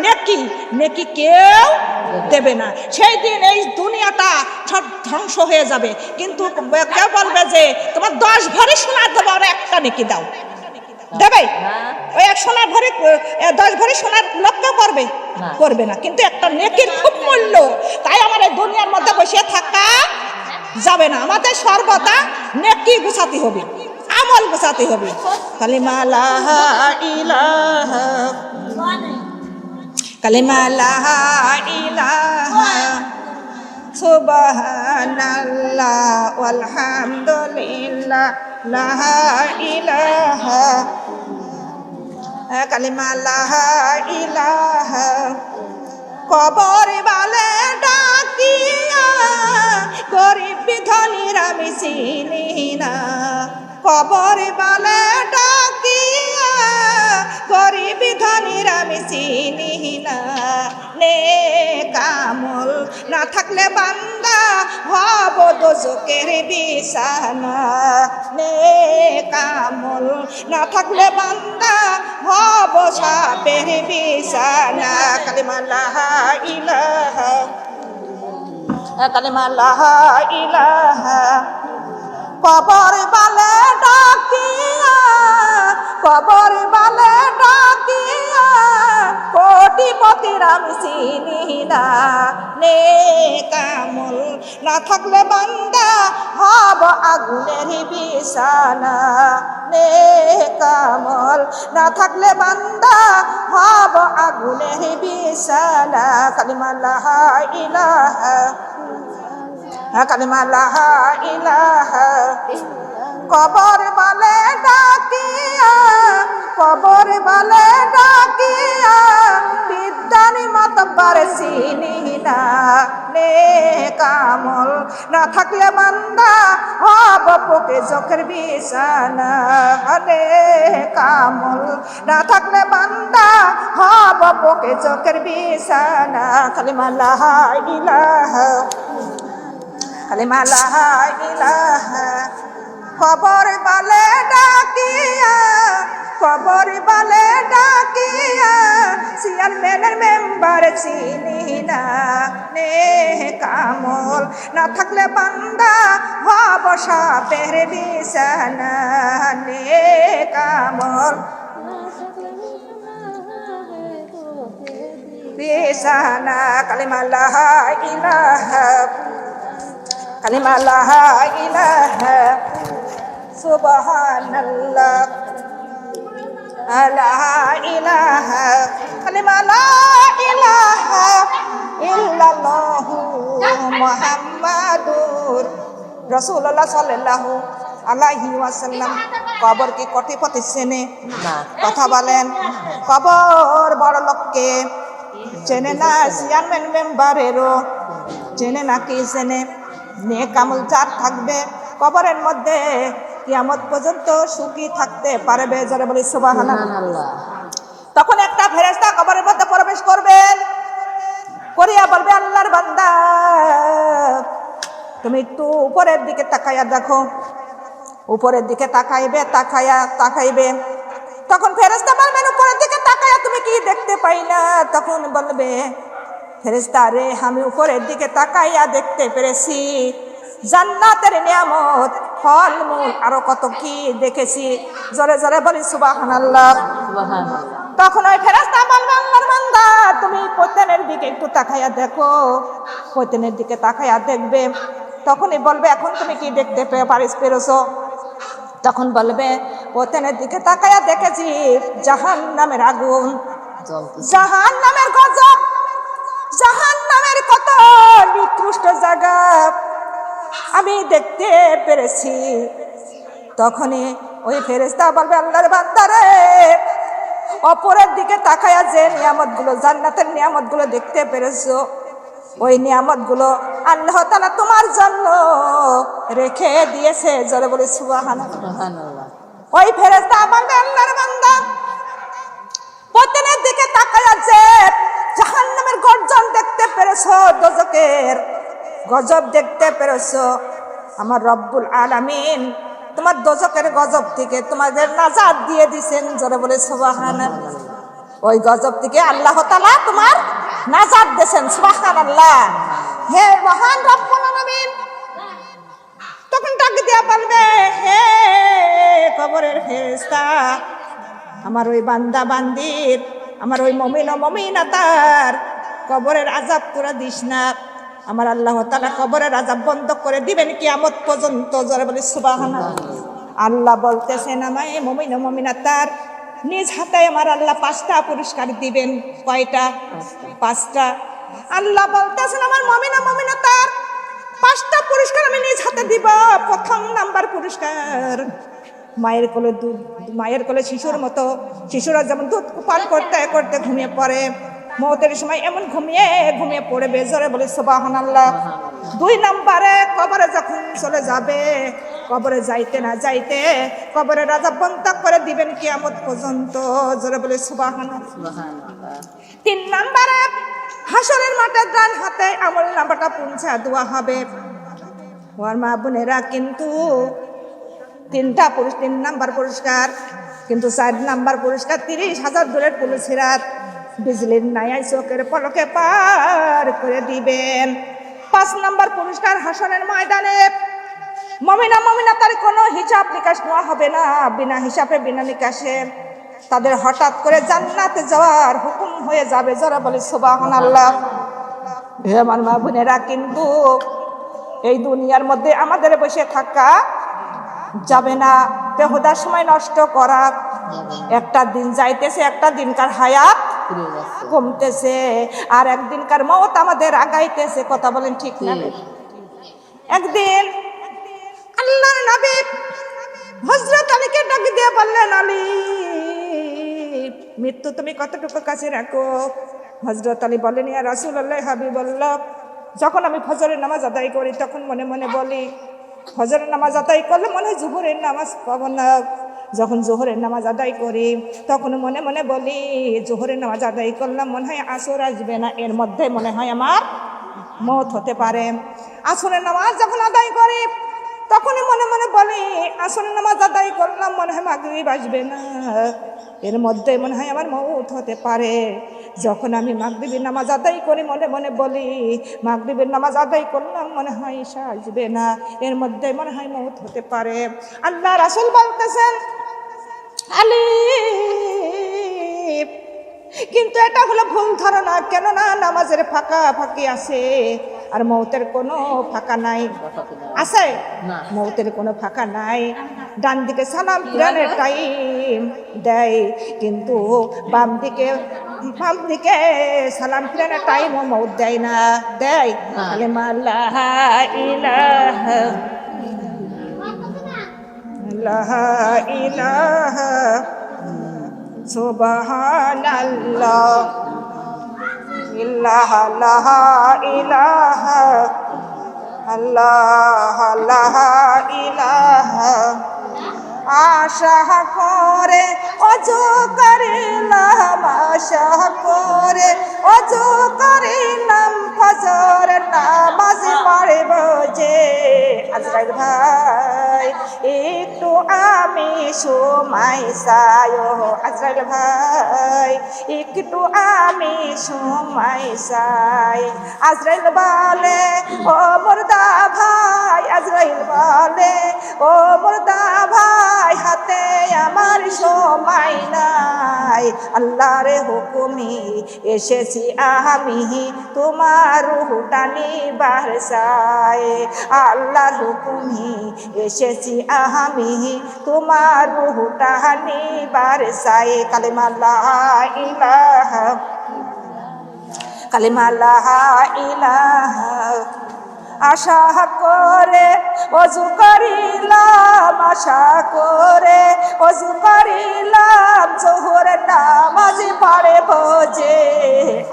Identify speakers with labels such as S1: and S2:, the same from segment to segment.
S1: নেকি নেকি কেউ দেবে না। সেই দিন এই দুনিয়াটা সব ধ্বংস হয়ে যাবে, কিন্তু কেউ বলবে যে তোমার 10 ভরি সোনা দেবো, আর একটা নেকি দাও, দেবে? ওই 10 ভরি সোনার লোক কেউ করবে না, কিন্তু একটা নেকির খুব মূল্য। তাই আমার এই দুনিয়ার মধ্যে বসে থাকা যাবে না, আমাদের সর্বদা নেকি গুছাতে হবে, আমল গুছাতে হবে। কালিমা লা ইলাহা, কালিমা লা ইলাহা সুবহানাল্লাহ ওয়ালহামদুলিল্লাহ লা ইলাহা, কালিমা লা ইলাহা। কবর বালে ডাকিয়া গরিব ধনীর আমি চিনি না, কবর বালে ডাকিয়া গরিব ধনীর আমি চিনি না। নেক আমল না থাকলে বান্দা হব দোজখের বিছানা, নেক আমল না থাকলে বান্দা হব সাপের বিছানা। কালিমা লা ইলাহা, কালিমা লা ইলাহা। কবর বালে ডাকিয়া, কবর বালে ডাকিয়া কোটিপতির আমি চিনি না। নেক আমল না থাকলে বান্দা হব আগুনের বিছানা, নেক আমল না থাকলে বান্দা হব আগুনের বিছানা। কালিমা লা ইলাহা, কালিমা লা ইলাহা। কবর বালে ডাকিয়া, কবর বালে ডাকিয়া বিদ্যানি মাতব্বর চিনি না। নেক আমল না থাকলে বান্দা হব পোকে চোখের বিছানা, নেক আমল না থাকলে বান্দা হব পোকে চোখের বিছানা। কালিমা লা ইলাহা, কালিমা লা ইলাহা। কবর বালে ডাকিয়া, কবর বালে ডাকিয়া চেয়ারম্যানের মেম্বার চিনি না। নেক আমল না থাকলে বান্দা হব সাপের বিছানা, নেক আমল বিছানা। কালিমা লা ইলাহা, কালিমা লা ইলাহা সুবহানাল্লাহ লা ইলাহা, কালিমা লা ইলাহা ইল্লাল্লাহু মুহাম্মাদুর রাসূলুল্লাহ সাল্লাল্লাহু আলাইহি ওয়াসাল্লাম। কবর কি কোটিপতি চেনে না? কথা বলেন। কবর বড় লোককে চেনে না, চেয়ারম্যান মেম্বারেরও চেনে না। কি চেনে? নেক আমল যার থাকবে কবরের মধ্যে কিয়ামত পর্যন্ত সুখী থাকতে পারবে। যারা বলি সুবহানাল্লাহ। তখন একটা ফেরেশতা কবরের মধ্যে প্রবেশ করবেন, করিয়া বলবে আল্লাহর বান্দা তুমি একটু উপরের দিকে তাকাইয়া দেখো। উপরের দিকে তাকাইবে। তখন ফেরেশতা বলবেন উপরের দিকে তাকাইয়া তুমি কি দেখতে পাই না? তখন বলবে ফেরেশতা রে আমি উপরের দিকে তাকাইয়া দেখতে পেরেছি জান্নাতের নিয়ামত, ফলমূল, আরো কত কি দেখেছি। জোরে জোরে বলি সুবহানাল্লাহ। তখন ওই ফেরেশতা বলবে আল্লাহর বান্দা তুমি পতনের দিকে একটু তাকাইয়া দেখো। পতনের দিকে তাকাইয়া দেখবে। তখনই বলবে এখন তুমি কি দেখতে পেরেছো? তখন বলবে পতনের দিকে তাকাইয়া দেখেছি জাহান্নামের আগুন, জাহান্নামের গজব, জাহান্নামের কত নিকৃষ্ট জায়গা আমি দেখতে পেরেছি। তখনই ওই ফেরেশতা বলবে আল্লাহর বান্দারে অপরের দিকে তাকায়া যে নিয়ামতগুলো, জান্নাতের নিয়ামতগুলো দেখতে পেরেছো, ওই নিয়ামতগুলো আল্লাহ তাআলা তোমার জন্য রেখে দিয়েছে। জোরে বলি সুবহানাল্লাহ। ওই ফেরেশতা বলবে আল্লাহর বান্দা পতনের দিকে তাকায়া যে জাহান্নামের গর্জন দেখতে পেরেছো, দোজখের গজব দেখতে পেরেছো, আমার রব্বুল আলামিন তোমার দোজখের গজব থেকে তোমাদের নাজাত দিয়ে দিয়েছেন। জোরে বলে সুবহানাল্লাহ। ওই গজব থেকে আল্লাহ তাআলা তোমার নাজাত দেন। সুবহানাল্লাহ। হে মহান রব্বুল আলামিন তখন ডাক দিয়া বলবে, হে কবরের ফেরেশতা, আমার ওই বান্দা বান্দির, আমার ওই মুমিন ও মুমিনাতার কবরের আযাব তোরা দিস না। আমার আল্লাহ তাআলা কবরের আযাব বন্ধ করে দিবেন কিয়ামত পর্যন্ত। জোরে বলি সুবহানাল্লাহ। আল্লাহ বলতেছেন আমার মুমিন ও মুমিনাতার নিজ হাতে আমার আল্লাহ 5টা পুরস্কার দিবেন। কয়টা? 5টা। আল্লাহ বলতেছেন আমার মুমিন ও মুমিনাতার 5টা পুরস্কার আমি নিজ হাতে দিব। প্রথম নাম্বার পুরস্কার, মায়ের কোলে দুধ, মায়ের কোলে শিশুর মতো, শিশুরা যেমন দুধ পান করতে করতে ঘুমিয়ে পড়ে, মওতের সময় এমন ঘুমিয়ে ঘুমিয়ে পড়বে। জোরে বলে সুবহানাল্লাহ। 2 নম্বরে কবরে যখন চলে যাবে, কবরে যাইতে না যাইতে কবরের আযাব বন্ধ করে দিবেন কিয়ামত পর্যন্ত। জোরে বলে সুবহানাল্লাহ। 3 নম্বরে হাসরের মাঠে ডান হাতে আমল নাম্বারটা পৌঁছা দেওয়া হবে। ওর মা বোনেরা কিন্তু 3 নাম্বার পুরস্কার, কিন্তু 4 নাম্বার পুরস্কার 30,000 দূরের পুলিশেরাত বিজলির নায়ায় চোখের পলকে পার করে দিবেন। 5 নাম্বার পুরস্কার হাসরের ময়দানে মুমিনা মুমিনাতার কোনো হিসাব নিকাশ নেওয়া হবে না। বিনা হিসাবে বিনা নিকাশে তাদের হঠাৎ করে জান্নাতে যাওয়ার হুকুম হয়ে যাবে। যারা বলে সুবহানাল্লাহ। হে আমার মা বোনেরা, কিন্তু এই দুনিয়ার মধ্যে আমাদের বসে থাকা যাবে না, বেহুদা সময় নষ্ট করা। একটা দিন যাইতেছে, একটা দিনকার হায়াত কমতেছে, আর একদিনকার মওত আমাদের আগাইতেছে। কথা বলেন ঠিক না? একদিন আল্লাহর নবী হযরত আলীকে ডাক দিয়ে বললেন, আলী, মৃত্যু তুমি কতটুকু কাছে রাখো? হযরত আলী বলেন, ইয়া রাসূলুল্লাহ, হাবিবাল্লাহ, যখন আমি ফজরের নামাজ আদায় করি তখন মনে মনে বলি, ফজরের নামাজ আদায় করলে মনে হয় জোহরের নামাজ পাবো না। যখন জোহরের নামাজ আদায় করি তখন মনে মনে বলি, জোহরের নামাজ আদায় করলাম মনে হয় আসর আসবে না, এর মধ্যে মনে হয় আমার মওত হতে পারে। আসরের নামাজ যখন আদায় করি তখনই মনে মনে বলি, আসরের নামাজ আদায় করলাম মনে হয় মাগরিব আসবে না, এর মধ্যে মনে হয় আমার মওত হতে পারে। যখন আমি মাগরিবের নামাজ আদায় করি মনে মনে বলি, মাগরিবের নামাজ আদায় করলাম মনে হয় ঈশা আসবে না, এর মধ্যে মনে হয় মওত হতে পারে। আল্লাহ রাসূল বলতেছেন, আলী, কিন্তু এটা হলো ভুল ধারণা। কেননা নামাজের ফাঁকা ফাঁকি আছে আর মওতের কোনো ফাঁকা নাই। আছে? মওতের কোনো ফাঁকা নাই। ডান দিকে সালাম ফিরানোর টাইম দেয়, কিন্তু বাম দিকে সালাম ফিরানোর টাইম ও মওত দেয় না। দেয়? কালিমা লা ইলাহা ইলাহা সুবহানাল্লাহ, ইল্লাহা লা ইলাহা আল্লাহ লা ইলাহা। আশা করে ওযু করিলাম, আশা করে ওযু করিলাম, ফজর নামাজ পড়ব যে। আজরাইল ভাই একটু আমি সময় চাই, আজরাইল ভাই একটু আমি সময় চাই। আজরাইল বলে, ও মুর্দা ভাই, আজরাইল বলে, ও মুর্দা ভাই, হাতে আমার সময় নাই। আল্লাহর হুকুমে এসেছি আমি তোমার রূহটা নিবার চাই। আল্লাহর হুকুমে এসেছি আমি তোমার রূহটা নিবার চাই। কালিমা লা ইলাহা, কালিমা লা ইলাহা। আশা করে ওযু করিলাম, আশা করে ওযু করিলাম, জোহরের নামাজ পড়ব যে।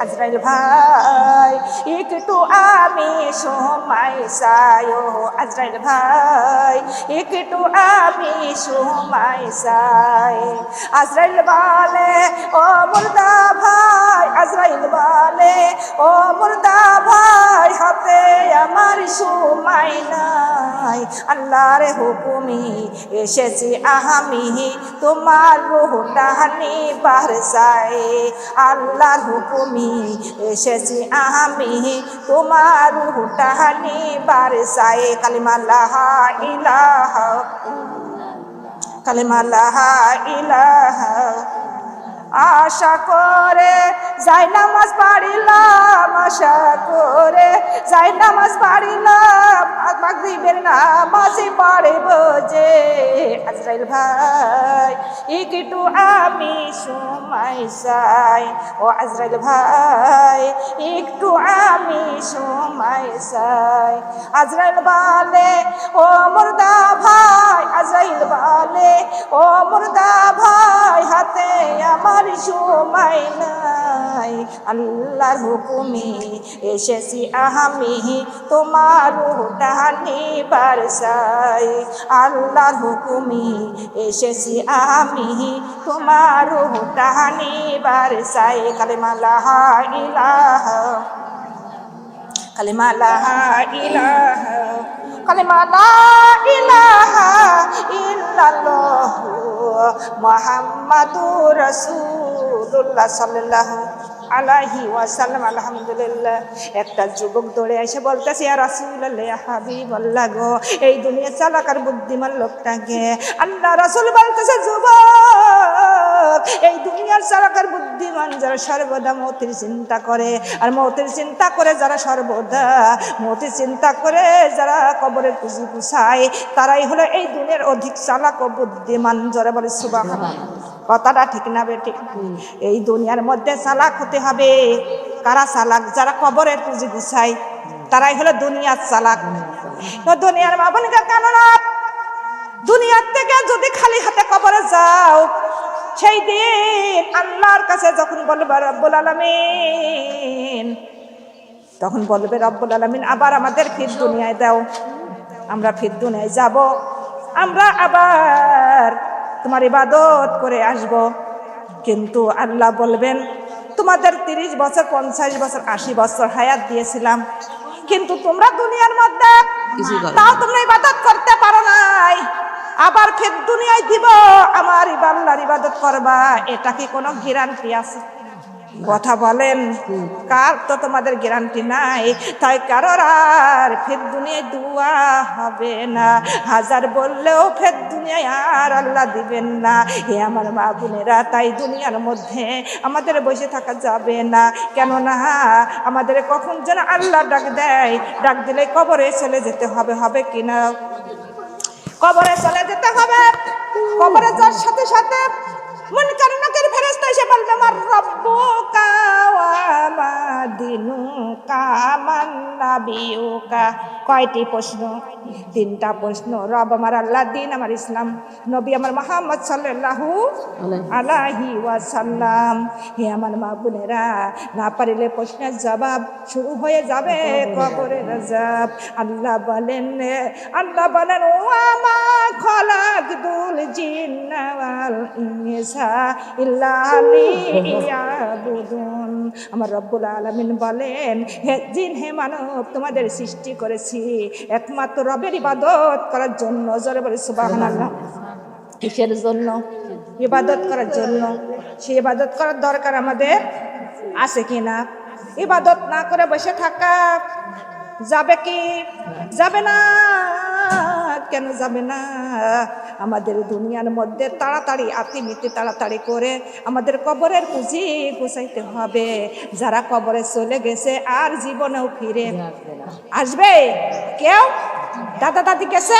S1: আজরাইল ভাই একটু আমি সময় চাই, আজরাইল ভাই একটু আমি সময় চাই। আজরাইল বলে, ও মুর্দা ভাই, আজরাইল বলে, ও মুর্দা ভাই হাতে আমার সময় নাই, আল্লাহর হুকুমি এসেছি আমি তোমার রুহটা নিবার চাই, আল্লাহর হুকুমি এসেছি আমি তোমার রুহটা নিবার চাই। কালিমা লা ইলাহা, কালিমা লা ইলাহা। আশা করে যাই নামাজ পড়িলাম, আশা করে যাই নামাজ পড়িলাম, মাগরিবের নামাজে পড়ব যে। আজরাইল ভাই একটু আমি সময় চাই, ও আজরাইল ভাই একটু আমি সময় চাই। আজরাইল বলে ও মুর্দা ভাই, আজরাইল বলে ও মুর্দা ভাই হাতে আমার সময় নাই, আল্লাহর হুকুমে এসেছি আমি তোমার রুহটা নিবার চাই, আল্লাহর হুকুমে এসেছি আমি তোমার রুহটা নিবার চাই। কালিমা লা ইলাহা, কালিমা লা ইলাহা, কালিমা লা ইলাহা ইল্লাল্লাহ মুহাম্মাদুর রাসূলুল্লাহ সাল্লাল্লাহু আলাইহি ওয়াসাল্লাম। আলহামদুলিল্লাহ। একটা যুবক দৌড়ে এসে বলতেছে, ইয়া রাসূলুল্লাহ ইয়া হাবিবাল্লাহ গো, এই দুনিয়া চালাক আর বুদ্ধিমান লোকটাকে। আল্লাহ রাসূল বলতেছে, যুবক এই দুনিয়ার চালাক আর বুদ্ধিমান যারা সর্বদা মৌতের চিন্তা করে, আর মৌতের চিন্তা করে যারা সর্বদা মৌতের চিন্তা করে যারা কবরের পুঁজি গুছায়, তারাই হলো এই দুনিয়ার অধিক চালাক ও বুদ্ধিমান। যারা বলে সুবহানাল্লাহ, কথাটা ঠিক না বেঠিক? এই দুনিয়ার মধ্যে চালাক হতে হবে। কারা চালাক? যারা কবরের পুঁজি গুছায়, তারাই হলো দুনিয়ার চালাক। তো দুনিয়ার মা বোনকে কারণ দুনিয়ার থেকে যদি খালি হাতে কবরে যাও, সেই দিন আল্লাহর কাছে যখন বলবে রব্বুল আলামিন, তখন বলবে রব্বুল আলামিন আবার আমাদের ফির দুনিয়ায় দাও। আমরা ফির দুনিয়ায় যাব, আমরা আবার তোমার ইবাদত করে আসব। কিন্তু আল্লাহ বলবেন, তোমাদের 30 বছর 50 বছর 80 বছর হায়াত দিয়েছিলাম, কিন্তু তোমরা দুনিয়ার মধ্যে তাও তোমরা ইবাদত করতে পারো নাই, আবার ফের দুনিয়ায় দিব আমার আল্লাহর ইবাদত করবা। এটা কি কোনো গ্যারান্টি আছে? কথা বলেন, কার তো তোমাদের গ্যারান্টি নাই। তাই কারোর আর ফের দুনিয়ায় দুয়া হবে না, হাজার বললেও ফের দুনিয়ায় আর আল্লাহ দিবেন না। হে আমার মা বোনেরা, তাই দুনিয়ার মধ্যে আমাদের বসে থাকা যাবে না। কেননা আমাদের কখন যেন আল্লাহ ডাক দেয়, ডাক দিলে কবরে চলে যেতে হবে। হবে কিনা? কবরে চলে যেতে হবে। কবরে যাওয়ার সাথে সাথে মুনকার নাকির ফেরেশতা এসে বলবে, আমার রব্বুকা ওয়া মা দিনুকা মান নাবিয়ুকা। কয়টি প্রশ্ন? 3টা প্রশ্ন। রব আমার আল্লাহ, দিন আমার ইসলাম, নবী আমার মুহাম্মদ সাল্লাল্লাহু আলাইহি ওয়াসাল্লাম। হে আমার মা বোনেরা, না পারিলে প্রশ্নের জবাব শুরু হয়ে যাবে কবরের আযাব। আল্লাহ বলেন ওয়া মা খালাকতুল জিন্না ওয়াল ইনসা ইল্লা লিয়াবুদুন। আমার রব্বুল আলামিন বলেন, হে জিন হে মানব, তোমাদের সৃষ্টি করেছি একমাত্র রবের ইবাদত করার জন্য। জোরে বলে সুবহানাল্লাহ। কিসের জন্য? ইবাদত করার জন্য। সেই ইবাদত করার দরকার আমাদের আছে কিনা? ইবাদত না করে বসে থাকা যাবে কি? যাবে না। কেন যাবে না? আমাদের দুনিয়ার মধ্যে তাড়াতাড়ি আতিমিতি তাড়াতাড়ি করে আমাদের কবরের পুঁজি গুছাইতে হবে। যারা কবরে চলে গেছে আর জীবনেও ফিরে আসবে কেউ? দাদা দাদি গেছে,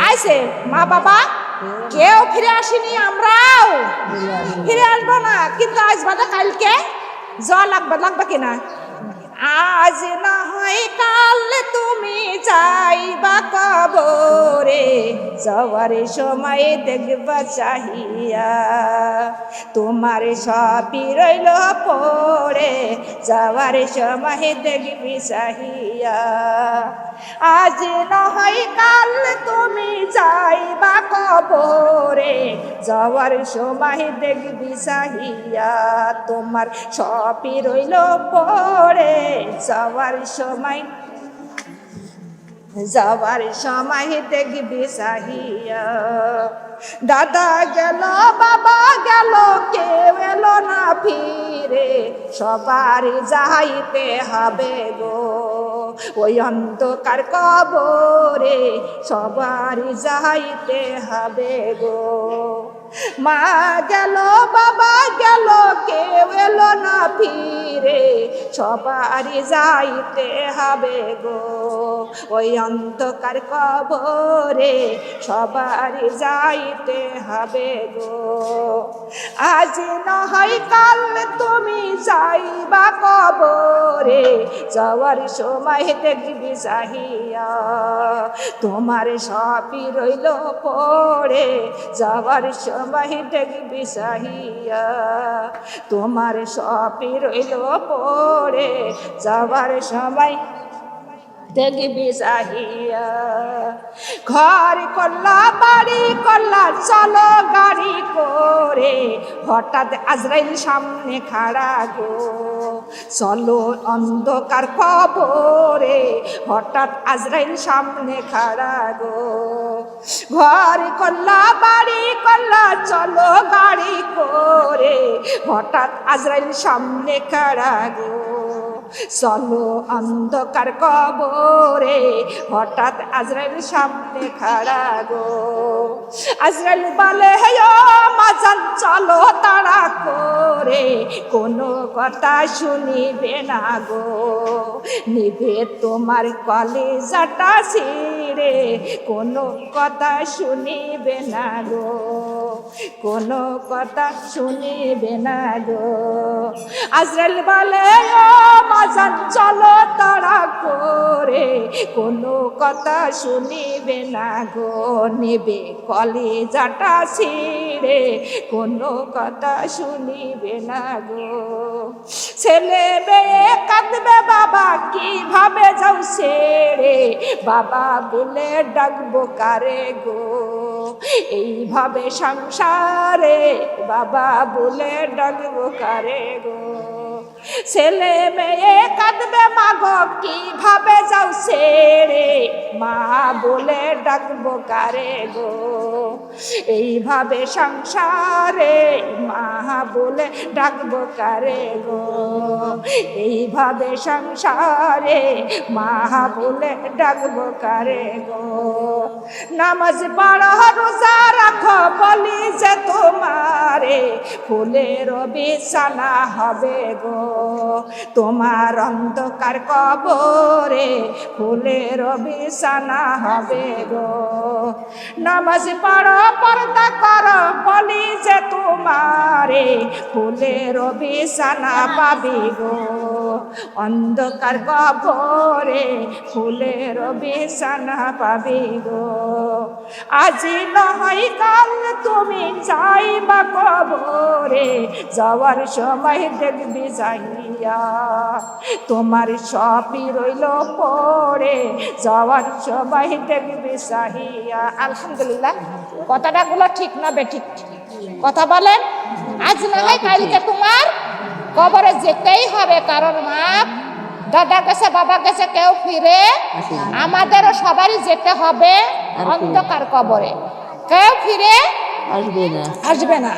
S1: আইছে, মা বাবা কেউ ফিরে আসেনি, আমরাও ফিরে আসবো না। কিন্তু আজ বাদে কালকে যাওয়া লাগবে কিনা? আজ না হয় কাল তুমি যাইবা কবরে, যাওয়ার সময় দেখবা চাহিয়া তোমার সবই রইল পড়ে, যাওয়ার সময় দেখবি চাহিয়া। আজ না হয় কাল তুমি যাইবা কবরে, যাওয়ার সময় দেখবি চাহিয়া তোমার সবই রইল পড়ে, যাওয়ার সময় দেখবি চাহিয়া। দাদা গেল বাবা গেল কেউ এলো না ফিরে, সবার যাইতে হবে গো ওই অন্ধকার কবরে, সবার যাইতে হবে গো। মা গেল বাবা গেল কেউ এলো না ফিরে, সবারই যাইতে হবে গো ওই অন্ধকার কবরে, সবারই যাইতে হবে গো। আজ না হয় কাল তুমি যাইবা কবরে, যাওয়ার সময় দেখবি চাহিয়া তোমার সবই রইল পড়ে, যাওয়ার সময় দেখবি চাহিয়া তোমার সবই রইল পড়ে, যাওয়ার সময় দেখবি চাহিয়া। ঘর করলা বাড়ি করলা চলো গাড়ি করে, হঠাৎ আজরাইল সামনে খাড়া গো, চলো অন্ধকার কবরে, হঠাৎ আজরাইল সামনে খাড়া গো। ঘর করলা বাড়ি করলা চলো গাড়ি করে, হঠাৎ আজরাইল সামনে খাড়া গো, চলো অন্ধকার কবরে, হঠাৎ আজরাইল সামনে খাড়া গো। আজরাইল বলে হে ও মাজান চলো তাড়া করে, কোনো কথা শুনিবে না গো, নিবে তোমার কলিজাটা ছিঁড়ে, কোনো কথা শুনিবে না গো, কোনো কথা শুনিবে না গো। আজরাইল বলে ও মাজান চলো তাড়া করে, কোনো কথা শুনিবে না গো, নেবে কলিজাটা ছিঁড়ে, কোনো কথা শুনিবে না গো। ছেলে মেয়ে কাঁদবে বাবা কিভাবে যাও ছেড়ে, বাবা বলে ডাকবো কারে গো, এইভাবে সংসারে বাবা বলে ডাকবো কারে গো। ছেলে মেয়ে কাঁদবে মাগো কিভাবে যাও ছেড়ে, মা বলে ডাকবো কারে গো, এইভাবে সংসারে মা বলে ডাকবো কারে গো, এইভাবে সংসারে মা বলে ডাকবো কারে গো। নামাজ পড়ো রোজা রাখো বলি যে তোমারে, ফুলের বিছানা হবে গো তোমার অন্ধকার কবরে, ফুলের বিছানা হবে গো। নামাজ পড়ো পর্দা করো বলি যে তোমারে, ফুলের বিছানা পাবি গো অন্ধকার কবরে, ফুলের বিছানা পাবি গো। আজি নয় কাল তুমি যাইবা কবরে, যাওয়ার সময় দেখবি যাইয়া তোমার সবই রইল পড়ে, যাওয়ার সময় দেখবি চাহিয়া। আলহামদুলিল্লাহ, কথাটাগুলো ঠিক না বেঠিক কথা বলেন? আজ না হয় কালকে তোমার কবরে যেতেই হবে, কারণ মা দাদা গেছে বাবা গেছে কেউ ফিরে, আমাদেরও সবারই যেতে হবে অন্ধকার কবরে, কেউ ফিরে আসবে না।